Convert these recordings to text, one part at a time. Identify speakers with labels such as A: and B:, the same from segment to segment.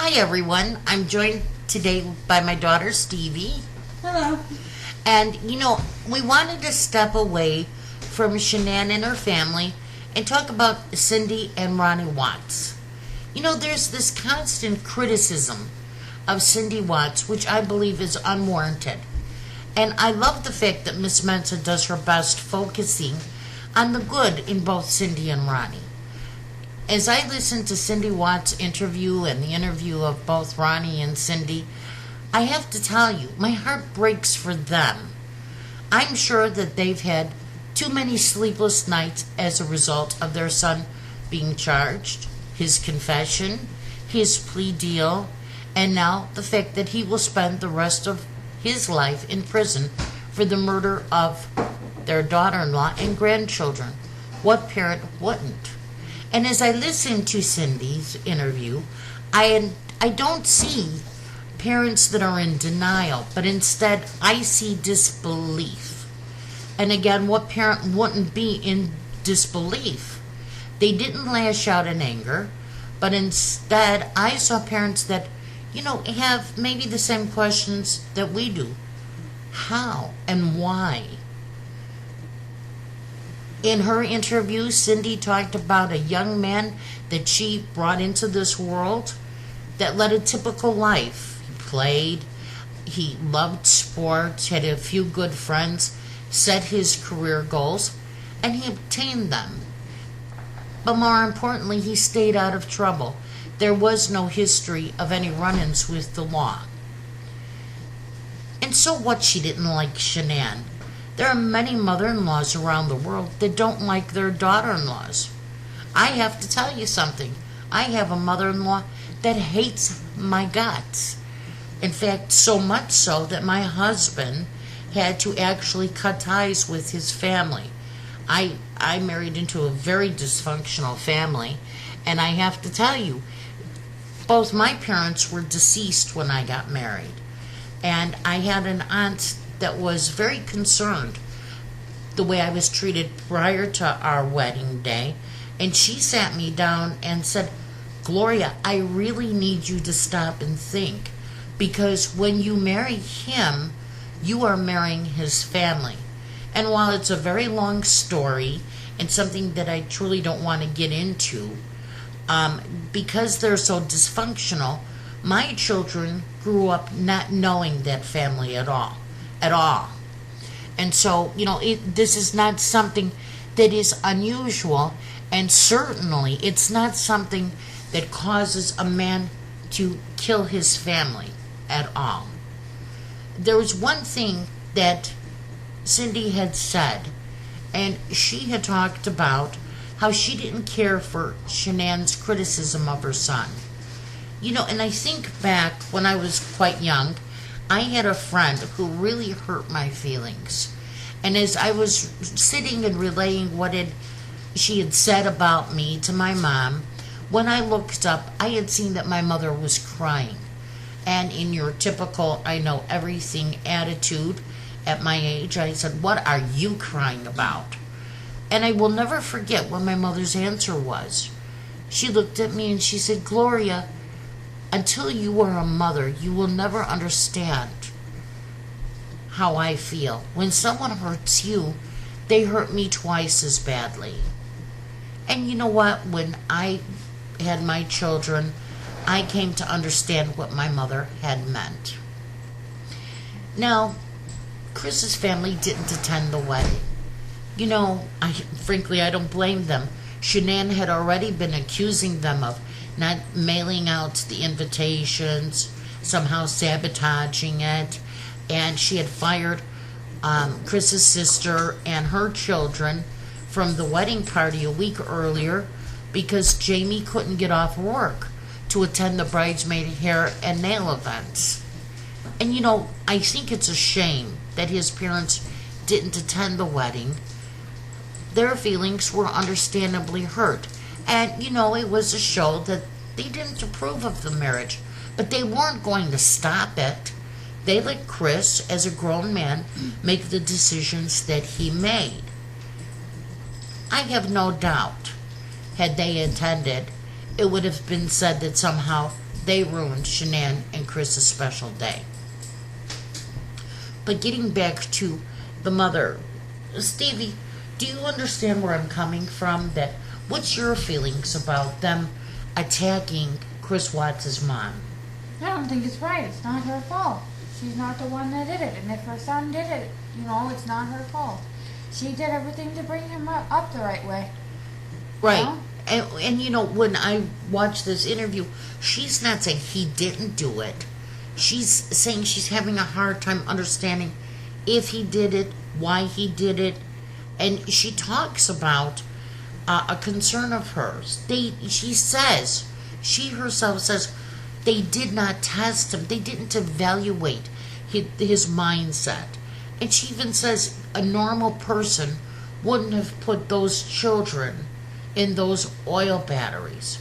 A: Hi everyone. I'm joined today by my daughter Stevie.
B: Hello.
A: And we wanted to step away from Shanann and her family and talk about Cindy and Ronnie Watts. There's this constant criticism of Cindy Watts, which I believe is unwarranted. And I love the fact that Miss Mensa does her best focusing on the good in both Cindy and Ronnie. As I listened to Cindy Watts' interview and the interview of both Ronnie and Cindy, I have to tell you, my heart breaks for them. I'm sure that they've had too many sleepless nights as a result of their son being charged, his confession, his plea deal, and now the fact that he will spend the rest of his life in prison for the murder of their daughter-in-law and grandchildren. What parent wouldn't? And as I listen to Cindy's interview, I don't see parents that are in denial, but instead I see disbelief. And again, what parent wouldn't be in disbelief? They didn't lash out in anger, but instead I saw parents that, have maybe the same questions that we do. How and why? In her interview, Cindy talked about a young man that she brought into this world that led a typical life. He played, he loved sports, had a few good friends, set his career goals, and he obtained them. But more importantly, he stayed out of trouble. There was no history of any run-ins with the law. And so what, she didn't like Shanann? There are many mother-in-laws around the world that don't like their daughter-in-laws. I have to tell you something. I have a mother-in-law that hates my guts. In fact, so much so that my husband had to actually cut ties with his family. I married into a very dysfunctional family, and I have to tell you, both my parents were deceased when I got married. And I had an aunt that was very concerned the way I was treated prior to our wedding day. And she sat me down and said, Gloria, I really need you to stop and think. Because when you marry him, you are marrying his family. And while it's a very long story and something that I truly don't want to get into, because they're so dysfunctional, my children grew up not knowing that family at all. And so, this is not something that is unusual, and certainly it's not something that causes a man to kill his family at all. There was one thing that Cindy had said, and she had talked about how she didn't care for Shanann's criticism of her son. And I think back when I was quite young, I had a friend who really hurt my feelings. And as I was sitting and relaying what she had said about me to my mom, when I looked up, I had seen that my mother was crying. And in your typical I know everything attitude at my age, I said, what are you crying about? And I will never forget what my mother's answer was. She looked at me and she said, Gloria, until you are a mother, you will never understand how I feel. When someone hurts you, they hurt me twice as badly. And you know what? When I had my children, I came to understand what my mother had meant. Now, Chris's family didn't attend the wedding. Frankly, I don't blame them. Shanann had already been accusing them of not mailing out the invitations, somehow sabotaging it, and she had fired Chris's sister and her children from the wedding party a week earlier because Jamie couldn't get off work to attend the bridesmaid hair and nail events. And I think it's a shame that his parents didn't attend the wedding. Their feelings were understandably hurt. And, it was a show that they didn't approve of the marriage. But they weren't going to stop it. They let Chris, as a grown man, make the decisions that he made. I have no doubt, had they attended, it would have been said that somehow they ruined Shanann and Chris's special day. But getting back to the mother, Stevie, do you understand where I'm coming from? That what's your feelings about them attacking Chris Watts' mom?
B: I don't think it's right. It's not her fault. She's not the one that did it. And if her son did it, it's not her fault. She did everything to bring him up the right way.
A: Right.
B: You know?
A: And when I watched this interview, she's not saying he didn't do it. She's saying she's having a hard time understanding if he did it, why he did it. And she talks about a concern of hers. She herself says, they did not test him. They didn't evaluate his mindset. And she even says a normal person wouldn't have put those children in those oil batteries.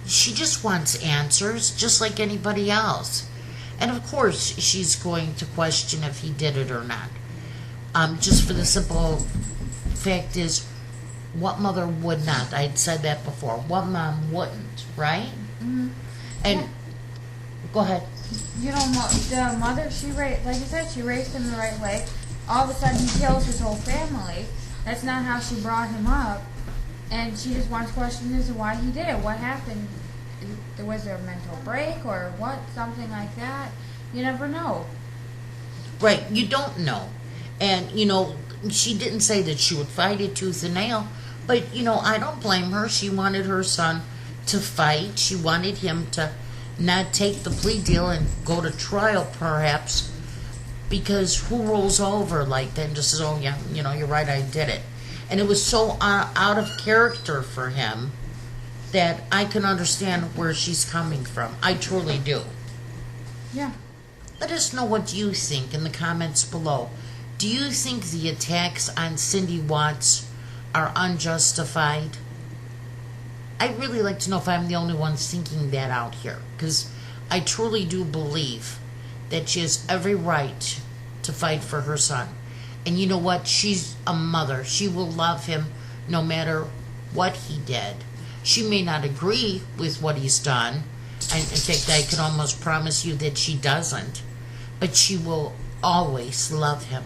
A: She just wants answers, just like anybody else. And of course, she's going to question if he did it or not. Just for the simple fact is, what mother would not? I'd said that before. What mom wouldn't, right?
B: Mm-hmm.
A: And go ahead.
B: The mother, like you said, she raised him the right way. All of a sudden, he kills his whole family. That's not how she brought him up. And she just wants questions as to why he did it. What happened? Was there a mental break or what? Something like that. You never know.
A: Right, you don't know. And, she didn't say that she would fight it tooth and nail. But, I don't blame her. She wanted her son to fight. She wanted him to not take the plea deal and go to trial, perhaps. Because who rolls over like that and just says, oh, yeah, you're right, I did it. And it was so out of character for him that I can understand where she's coming from. I truly do.
B: Yeah.
A: Let us know what you think in the comments below. Do you think the attacks on Cindy Watts are unjustified? I'd really like to know if I'm the only one thinking that out here, because I truly do believe that she has every right to fight for her son. And you know what? She's a mother. She will love him no matter what he did. She may not agree with what he's done. And in fact, I can almost promise you that she doesn't. But she will always love him.